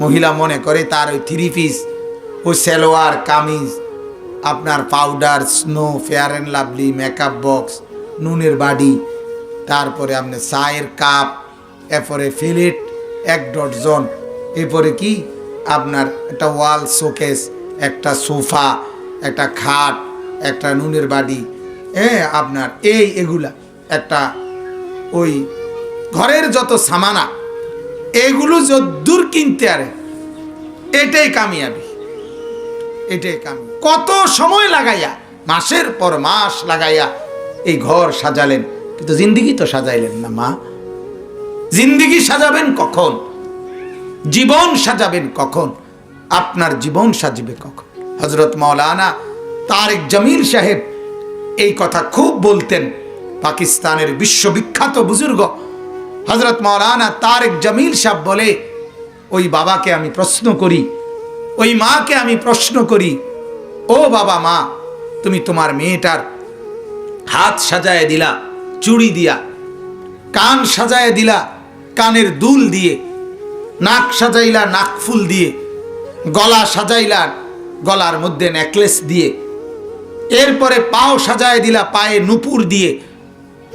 মহিলা মনে করে তার ওই 3 পিস, ওই সালোয়ার কামিজ, আপনার powder, snow, fair and lovely, makeup box, নুনের বাড়ি, তারপরে আপনার চায়ের কাপ, এরপরে ফিলেট 1 ডজন, এরপরে কি আপনার একটা ওয়াল শোকেস, একটা সোফা, একটা খাট, একটা নুনের বাড়ি, আপনার এগুলা একটা ওই ঘরের যত সামানা, এগুলো যদ্দূর কিনতে আরে এটাই কামিয়াবি, এটাই কামিয়াবি। কত সময় লাগাইয়া, মাসের পর মাস লাগাইয়া এই ঘর সাজালেন, কিন্তু জিন্দিগি তো সাজাইলেন না মা। জিন্দিগি সাজাবেন কখন? জীবন সাজাবেন কখন? আপনার জীবন সাজবে কখন? হযরত মাওলানা তারেক জামিল সাহেব এই কথা খুব বলতেন। পাকিস্তানের বিশ্ববিখ্যাত বুজুর্গ হযরত মাওলানা তারেক জামিল সাহেব বলে, ওই বাবাকে আমি প্রশ্ন করি, ওই মাকে আমি প্রশ্ন করি, ও বাবা মা, তুমি তোমার মেয়েটার হাত সাজায় দিলা চুড়ি দিয়া, কান সাজায় দিলা কানের দুল দিয়ে, নাক সাজাইলা নাকফুল দিয়ে, গলা সাজাইলা গলার মধ্যে নেকলেস দিয়ে, এরপরে পাও সাজায় দিলা পায়ে নুপুর দিয়ে,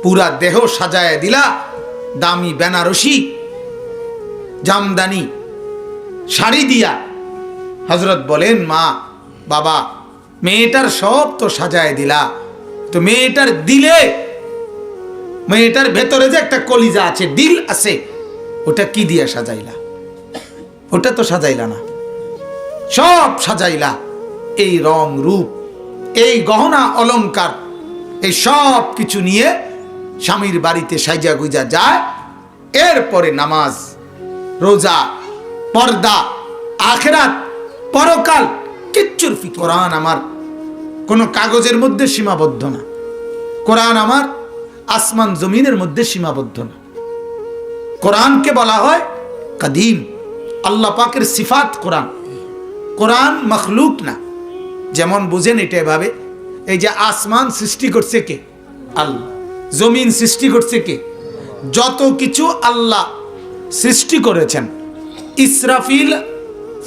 পুরা দেহ সাজায় দিলা দামি বেনারসি জামদানি শাড়ি দিয়া। হযরত বলেন, মা বাবা, মেয়েটার সব তো সাজায় দিলা, তো মেয়েটার দিলে, মেয়েটার ভেতরে যে একটা কলিজা আছে, দিল আছে, ওটা কি দিয়া সাজাইলা? ওটা তো সাজাইলা না। সব সাজাইলা এই রং রূপ, এই গহনা অলংকার, এই সব কিছু নিয়ে স্বামীর বাড়িতে সাইজা গুইজা যায়। এরপরে নামাজ, রোজা, পর্দা, আখিরাত, পরকাল কিচ্ছুর ফিকির। কোরআন আমার কোনো কাগজের মধ্যে সীমাবদ্ধ না। কোরআন আমার আসমান জমিনের মধ্যে সীমাবদ্ধ না। কোরআনকে বলা হয় কাদিম, আল্লাহ পাকের সিফাত কোরআন। কোরআন মখলুক না। যেমন বুঝেন এটা এভাবে, এই যে আসমান সৃষ্টি করছে কে? আল্লাহ। জমিন সৃষ্টি করছে কে? যত কিছু আল্লাহ সৃষ্টি করেছেন, ইসরাফিল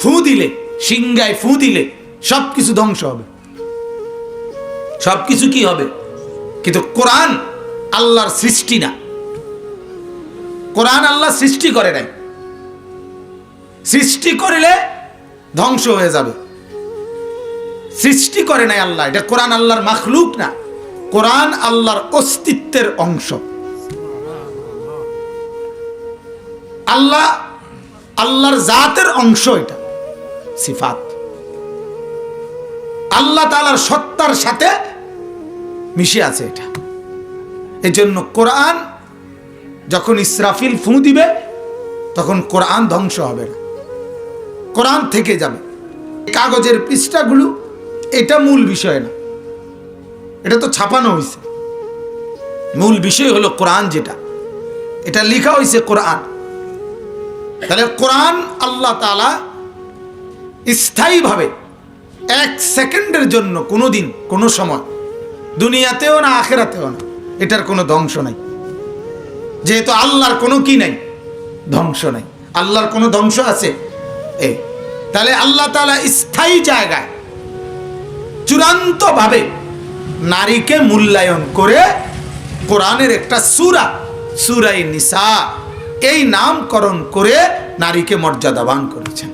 ফু দিলে, সিংহায় ফু দিলে সব কিছু ধ্বংস হবে, সব কিছু কি হবে? কিন্তু কোরআন আল্লাহর সৃষ্টি না। কোরআন আল্লাহ সৃষ্টি করে নাই। সৃষ্টি করলে ধ্বংস হয়ে যাবে। সৃষ্টি করে নাই আল্লাহ, এটা কোরআন আল্লাহর মাখলুক না। কোরআন আল্লাহর অস্তিত্বের অংশ। আল্লাহ আল্লাহর জাতের অংশ, এটা সিফাত। আল্লাহ তাআলার সত্তার সাথে মিশে আছে এটা। এজন্য কোরআন যখন ইসরাফিল ফু দিবে, তখন কোরআন ধ্বংস হবে না, কোরআন থেকে যাবে। কাগজের পৃষ্ঠাগুলো এটা মূল বিষয় না, এটা তো ছাপানো হয়েছে। মূল বিষয় হলো কোরআন, যেটা এটা লেখা হয়েছে কোরআন। তাহলে কোরআন আল্লাহ তাআলা স্থায়ীভাবে 1 সেকেন্ডের জন্য কোনোদিন কোনো সময়, দুনিয়াতেও না আখিরাতেও না, এটার কোনো ধ্বংস নাই। যেহেতু আল্লাহর কোনো কি নাই, ধ্বংস নাই। আল্লাহর কোনো ধ্বংস আছে? তাহলে আল্লাহ তাআলা স্থায়ী জায়গায় চূড়ান্তভাবে নারীকে মূল্যায়ন করে কোরআনের একটা সূরা, সূরায়ে নিসা, এই নামকরণ করে নারীকে মর্যাদাবান করেছেন।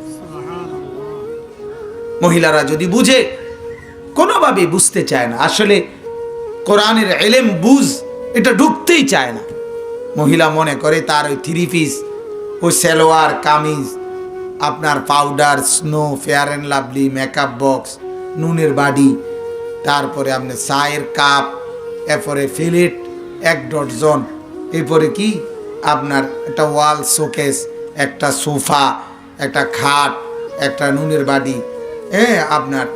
মহিলারা যদি বুঝে, কোনোভাবে বুঝতে চায় না, আসলে কোরআনের ইলম বুঝ এটা ঢুকতেই চায় না। মহিলা মনে করে তার ওই 3 পিস, ওই সালোয়ার কামিজ, আপনার powder, snow, fair and lovely, makeup box, নুনের বাড়ি, তারপরে আপনার চায়ের কাপ, এরপরে ফিলেট 1 ডজন, এরপরে কি আপনার একটা ওয়াল শোকেস, একটা সোফা, একটা খাট, একটা নুনের বাড়ি, আপনার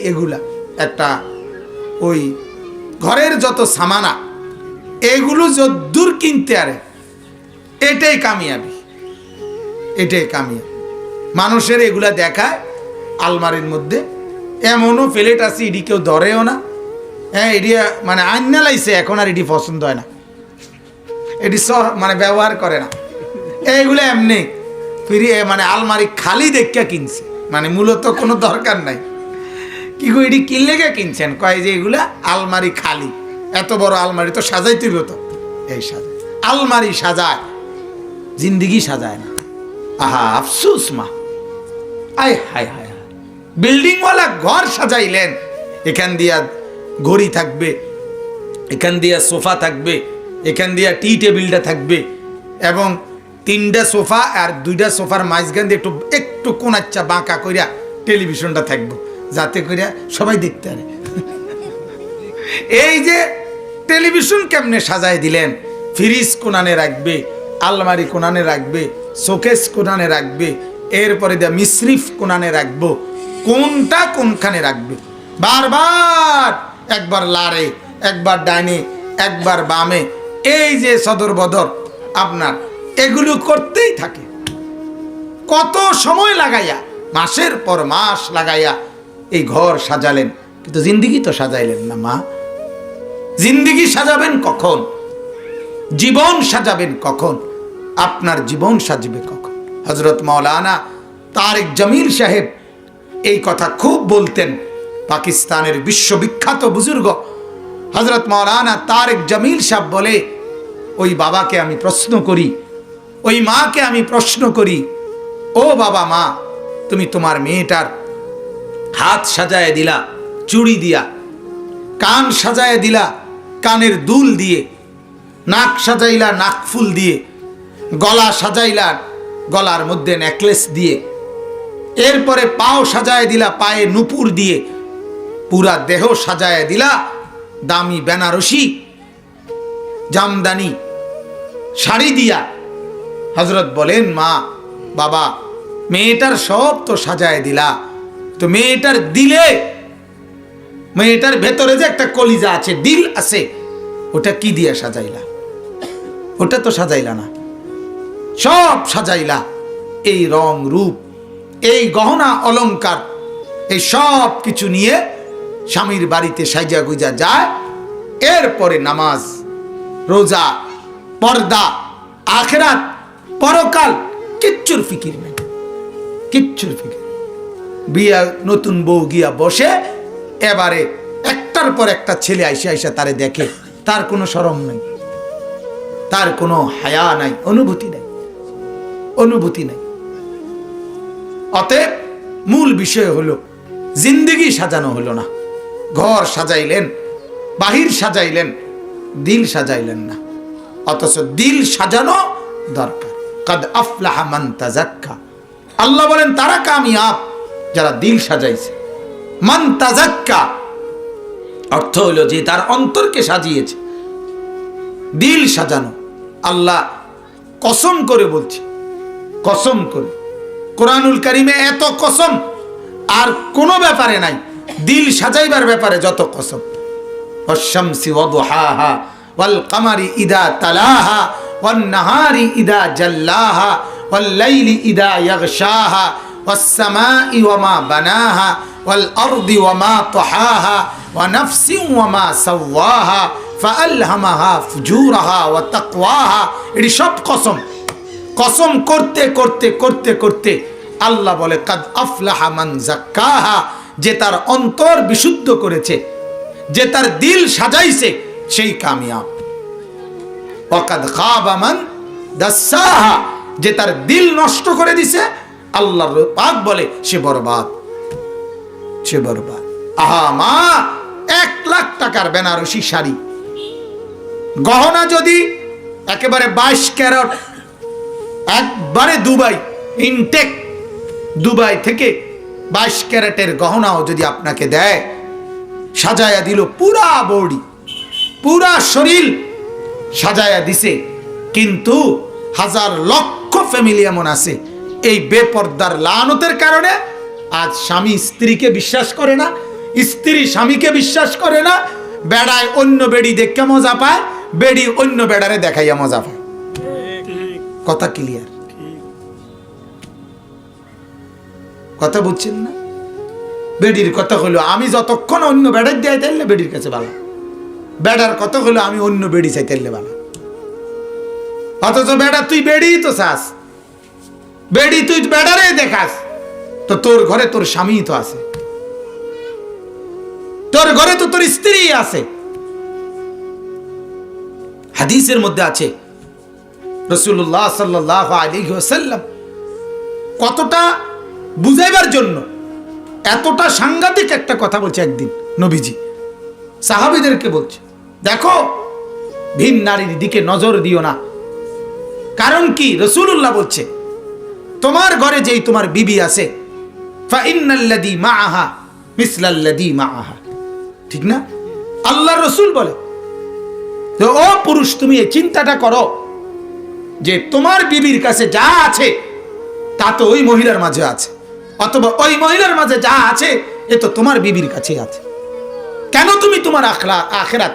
এগুলা একটা ওই ঘরের যত সামানা, এগুলো যদ্দূর কিনতে আরে এটাই কামিয়াবি, এটাই কামিয়াবি। মানুষের এগুলা দেখায় আলমারির মধ্যে, এমনও প্লেট আছে এটি কেউ ধরেও না। এটি মানে আইনা লাইছে, এখন আর এটি পছন্দ হয় না, এটি মানে ব্যবহার করে না। এইগুলো এমনি ফিরে মানে আলমারি খালি দেখা কিনছে, মানে মূলত কোনো দরকার নাই। কি গো এটি কিনলে কে কিনছেন? কয় যে এগুলা আলমারি খালি, এত বড় আলমারি তো সাজাইতে হতো। এই সাজায় আলমারি সাজায়, জিন্দিগি সাজায় না। আহা আফসুস মা, আয় হায় হায় হায়। বিল্ডিংওয়ালা ঘর সাজাইলেন, এখান দিয়া ঘড়ি থাকবে, এখান দিয়া সোফা থাকবে, এখান দিয়া টি টেবিলটা থাকবে, এবং 3টা সোফা আর 2টা সোফার মাঝখান দিয়ে একটু একটু কোনাচ্চা বাঁকা কইরা টেলিভিশনটা থাকবো, যাতে কইরা সবাই দেখতে পারে। এই যে টেলিভিশন কেমনে সাজায় দিলেন, ফ্রিজ কোনানে রাখবে, আলমারি কোনানে রাখবে, শোকেস কোনানে রাখবে, এরপরে দিয়া মিশ্রিফ কোনানে রাখবো, কোনটা কোনখানে রাখবে বারবার, একবার লারে, একবার ডাইনে, একবার বামে, এই যে সদর বদর আপনার এগুলো করতেই থাকে। কত সময় লাগাইয়া, মাসের পর মাস লাগাইয়া এই ঘর সাজালেন, কিন্তু জিন্দিগি তো সাজাইলেন না মা। জিন্দিগি সাজাবেন কখন? জীবন সাজাবেন কখন? আপনার জীবন সাজবে কখন? হযরত মাওলানা তারেক জামিল সাহেব এই কথা খুব বলতেন। পাকিস্তানের বিশ্ববিখ্যাত বুজুর্গ হযরত মাওলানা তারেক জামিল সাহেব বলে, ওই বাবাকে আমি প্রশ্ন করি, ওই মাকে আমি প্রশ্ন করি, ও বাবা মা, তুমি তোমার মেয়েটার হাত সাজায় দিলা চুড়ি দিয়া, কান সাজায় দিলা কানের দুল দিয়ে, নাক সাজাইলা নাকফুল দিয়ে, গলা সাজাইলা গলার মধ্যে নেকলেস দিয়ে, এরপরে পাও সাজায় দিলা পায়ে নুপুর দিয়ে, পুরা দেহ সাজায় দিলা দামি বেনারসি জামদানি শাড়ি দিয়া। হযরত বলেন, মা বাবা, মেয়েটার সব তো সাজায় দিলা, তো মেয়েটার দিলে, মেয়েটার ভেতরে যে একটা কলিজা আছে, দিল আছে, ওটা কি দিয়া সাজাইলা? ওটা তো সাজাইলা না। সব সাজাইলা এই রং রূপ, এই গহনা অলংকার, এই সব কিছু নিয়ে স্বামীর বাড়িতে সাইজা গুজা যায়। এরপরে নামাজ, রোজা, পর্দা, আখিরাত, পরকাল কিচ্ছুর ফিকির নেই, কিচ্ছুর ফিকির। বিয়া নতুন বউ গিয়া বসে, এবারে একটার পর একটা ছেলে আইসা আইসা তারে দেখে, তার কোনো শরম নাই, তার কোনো হায়া নাই, অনুভূতি নাই, অনুভূতি নাই। অতএব মূল বিষয় হলো জিন্দেগি সাজানো হলো না। ঘর সাজাইলেন, বাহির সাজাইলেন, দিল সাজাইলেন না। অথচ দিল সাজানো দরকার। কাদ আফলাহা মান তাযাক্কা, আল্লাহ বলেন তারা কামিয়াব যারা দিল সাজাইছে। মান তাযাক্কা অর্থ হলো যে তার অন্তরকে সাজিয়েছে। দিল সাজানো, আল্লাহ কসম করে বলছে, কসম করে কোরআনুল কারিমে এত কসম আর কোনো ব্যাপারে নাই, দিল সাজাইবার ব্যাপারে যত কসম। ওয়াশ-শামসি ওয়াদুহাহা ওয়াল কামারি ইদা তালাহা ওয়ান নাহারি ইদা জাল্লাহা ওয়াল লাইলি ইদা ইয়াগশাহা ওয়াস সামাই ওয়ামা বানাহা ওয়াল আরদি ওয়ামা তাহাহা ওয়া নাফসিন ওয়ামা সাওয়াহা ফাআলহামাহা ফুজুরাহা ওয়া তাকওয়াহা। এটি সব কসম। কসম করতে করতে করতে করতে আল্লাহ বলে কাদ আফলাহা মান যাক্কাহা, যে তার অন্তর বিশুদ্ধ করেছে, যে তার দিল সাজাইছে, সেই কামিয়াব। ওয়াকাদ খাবা মান দাসাহা, যে তার দিল নষ্ট করে দিছে, আল্লাহর পাক বলে সে বরবাদ, সে বরবাদ। আহা মা, 1 লাখ টাকার বেনারসি শাড়ি, গহনা যদি একেবারে 22 ক্যারেট, একবারে দুবাই ইনটেক, দুবাই থেকে 22 ক্যারেটের গহনাও যদি আপনাকে দেয়, সাজায়া দিল পুরা বডি, পুরা শরীর সাজায়া দিছে, কিন্তু হাজার লক্ষ ফ্যামিলি এমন আছে এই বেপর্দার লানতের কারণে আজ স্বামী স্ত্রীকে বিশ্বাস করে না, স্ত্রী স্বামীকে বিশ্বাস করে না, বেড়ায় অন্য বেড়ি দেখে মজা পায়, বেড়ি অন্য বেড়ারে দেখাইয়া মজা পায়। কথা ক্লিয়ার? কথা বুঝছেন না? বেডির কথা হলো আমি যতক্ষণ অন্য বেড়ার দিয়ে তাইলে বেডির কাছে ভালো, বেড়ার কথা হলো আমি অন্য বেড়ি চাই তাইলে ভালো। অথচ বেড়া তুই বেড়ি তো চাস, বেডি তুই বেডারে দেখাস, তো তোর ঘরে তোর স্বামী তো আছে, তোর ঘরে তো তোর স্ত্রী আছে। হাদিসের মধ্যে আছে রাসূলুল্লাহ সাল্লাল্লাহু আলাইহি ওয়াসাল্লাম কতটা বুঝাইবার জন্য এতটা সাংঘাতিক একটা কথা বলছে। একদিন নবীজি সাহাবীদেরকে বলছে, দেখো ভিন নারীর দিকে নজর দিও না। কারণ কি? রাসূলুল্লাহ বলছে, তোমার ঘরে যেই তোমার বিবি আছে, ফা ইন্নাল্লাযী মাআহা মিসলাল্লাযী মাআহা, ঠিক না? আল্লাহর রাসূল বলে, তো ও পুরুষ তুমি এই চিন্তাটা করো যে তোমার বিবির কাছে যা আছে তা তো ওই মহিলার মাঝে আছে, অথবা ওই মহিলার মাঝে যা আছে এ তো তোমার বিবির কাছে আছে। কেন তুমি তোমার আখিরাত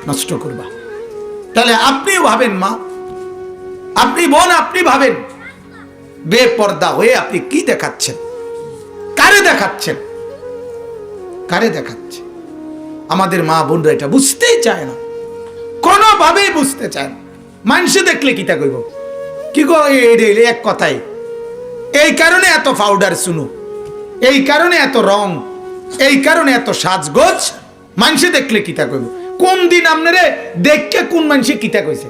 নষ্ট করবা? তাহলে আপনিও ভাবেন মা, আপনি বোন, আপনি ভাবেন বেপর্দা হয়ে আপনি কি দেখাচ্ছেন, কারে দেখাচ্ছেন, কারে দেখাচ্ছেন? আমাদের মা বোনরা এটা বুঝতেই চায় না, কোনোভাবেই বুঝতে চায় না। মানুষে দেখলে কিটা কইব, কি গো এক কথাই, এই কারণে এত পাউডার শুনু, এই কারণে এত রং, এই কারণে এত সাজগোজ, মানুষে দেখলে কিটা কইব। কোন দিন আপনারে দেখকে কোন মানুষে কিটা কইছে?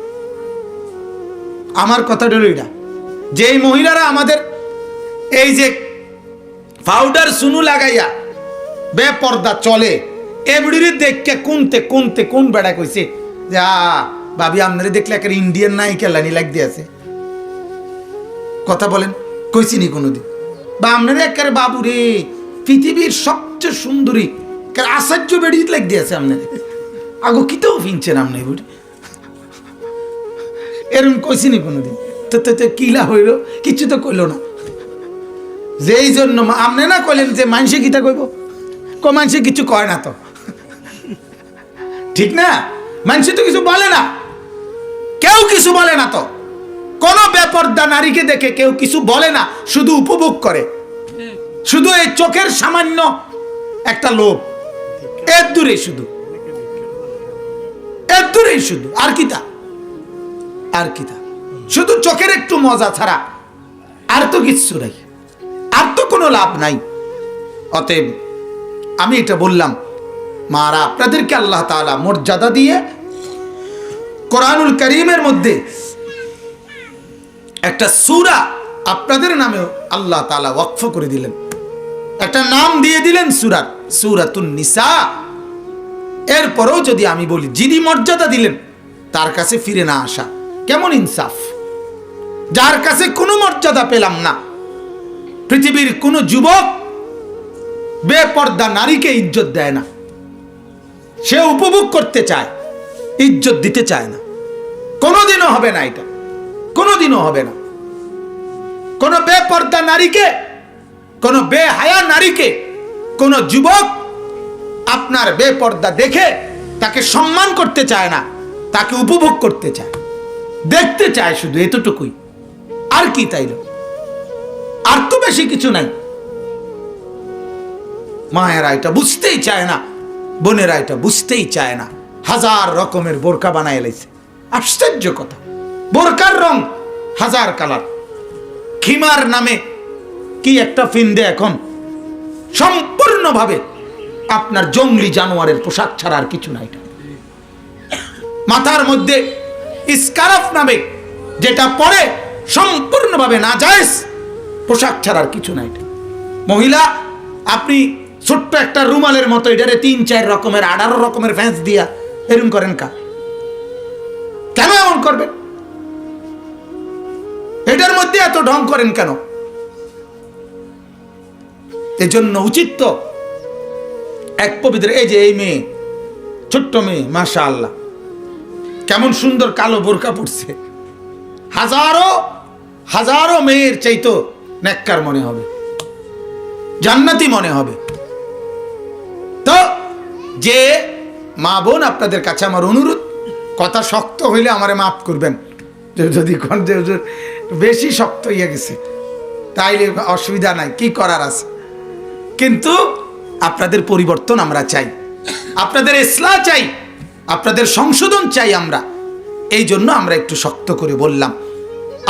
আমার কথাটা হলো এটা, যে মহিলারা আমাদের এই যে পাউডার শুনু লাগাইয়া বেপর্দা চলে, এমডির দেখকে কোন বেড়া কইছে যে ভাবি আপনারে দেখলে একটা ইন্ডিয়ান নায়িকা লানি লাগ দিয়েছে? কথা বলেন, কইছিনি কোনোদিন? বা আপনারা একেবারে বাবু রে পৃথিবীর সবচেয়ে সুন্দরী আশ্চর্য বেড়ি লাগ দিয়েছে আপনার, আগো কিতেও ফিনছেন আপনি বুড়ি, এরকম কইছিনি কোনোদিন? তো কিলা হইল, কিছু তো কইল না। যেই জন্য আপনি না কইলেন যে মানুষে গীতা কইব, মানুষে কিছু কয় না তো, ঠিক না? মানুষে তো কিছু বলে না, কেউ কিছু বলে না তো। কোন বেপর্দা নারীকে দেখে কেউ কিছু বলে না, শুধু উপভোগ করে। শুধু এই চোখের সামান্য একটা লোভ, এর দূরে শুধু, এর দূরেই শুধু, আর কি তা, আর কি তা, শুধু চোখের একটু মজা ছাড়া আর তো কিচ্ছু নাই, আর তো কোনো লাভ নাই। অতএব আমি এটা বললাম, মারা আপনাদেরকে আল্লাহ তাআলা মর্যাদা দিয়ে কোরআনুল কারীমের মধ্যে একটা সূরা আপনাদের নামেও আল্লাহ তাআলা ওয়াকফ করে দিলেন, একটা নাম দিয়ে দিলেন সূরার, সূরাতুন নিসা। এরপরেও যদি আমি বলি, যিনি মর্যাদা দিলেন তার কাছে ফিরে না আসা কেমন ইনসাফ? যার কাছে কোনো মর্যাদা পেলাম না, পৃথিবীর কোনো যুবক বেপর্দা নারীকে ইজ্জত দেয় না, সে উপভোগ করতে চায়, ইজ্জত দিতে চায় না। কোনোদিনও হবে না, এটা কোনোদিনও হবে না। কোন বেপর্দা নারীকে, কোন বেহায়া নারীকে কোন যুবক আপনার বেপর্দা দেখে তাকে সম্মান করতে চায় না, তাকে উপভোগ করতে চায়, দেখতে চায়, শুধু এতটুকুই, আর কি তাইল? আর তো বেশি কিছু নাই। মায়েরা এটা বুঝতেই চায় না, বোনেরা এটা বুঝতেই চায় না। হাজার রকমের বোরকা বানায় এলাইছে, আশ্চর্য কথা। বোরকার রং হাজার কালার, খিমার নামে কি একটা ফিন্দে এখন সম্পূর্ণভাবে আপনার জঙ্গলি জানোয়ারের পোশাক ছাড়া আর কিছু নাই। মাথার মধ্যে স্কার্ফ নামে যেটা পরে সম্পূর্ণভাবে নাজায়েজ পোশাক ছাড়ার কিছু নাই। মহিলা আপনি ছোট্ট একটা রুমালের মতো এটারে 3-4 রকমের 18 রকমের ফ্যান্স দিয়া এরকম করেন কেন এমন করবেন? এটার মধ্যে এত ঢং করেন কেন? এজন্য উচিত তো এক পবিত্র, এই যে এই মেয়ে, ছোট্ট মেয়ে, মাশাআল্লাহ কেমন সুন্দর কালো বোরকা পরছে, হাজারো হাজারো মেয়ের চাইতো নেককার মনে হবে, জান্নাতি মনে হবে। তো যে মা বোন, আপনাদের কাছে আমার অনুরোধ, কথা শক্ত হইলে আমারে মাফ করবেন, যদি বেশি শক্ত হইয়া গেছে তাইলে অসুবিধা নাই, কি করার আছে। কিন্তু আপনাদের পরিবর্তন আমরা চাই, আপনাদের ইসলাহ চাই, আপনাদের সংশোধন চাই আমরা। এই জন্য আমরা একটু শক্ত করে বললাম।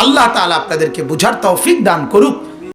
আল্লাহ তাআলা আপনাদেরকে বুঝার তৌফিক দান করুক।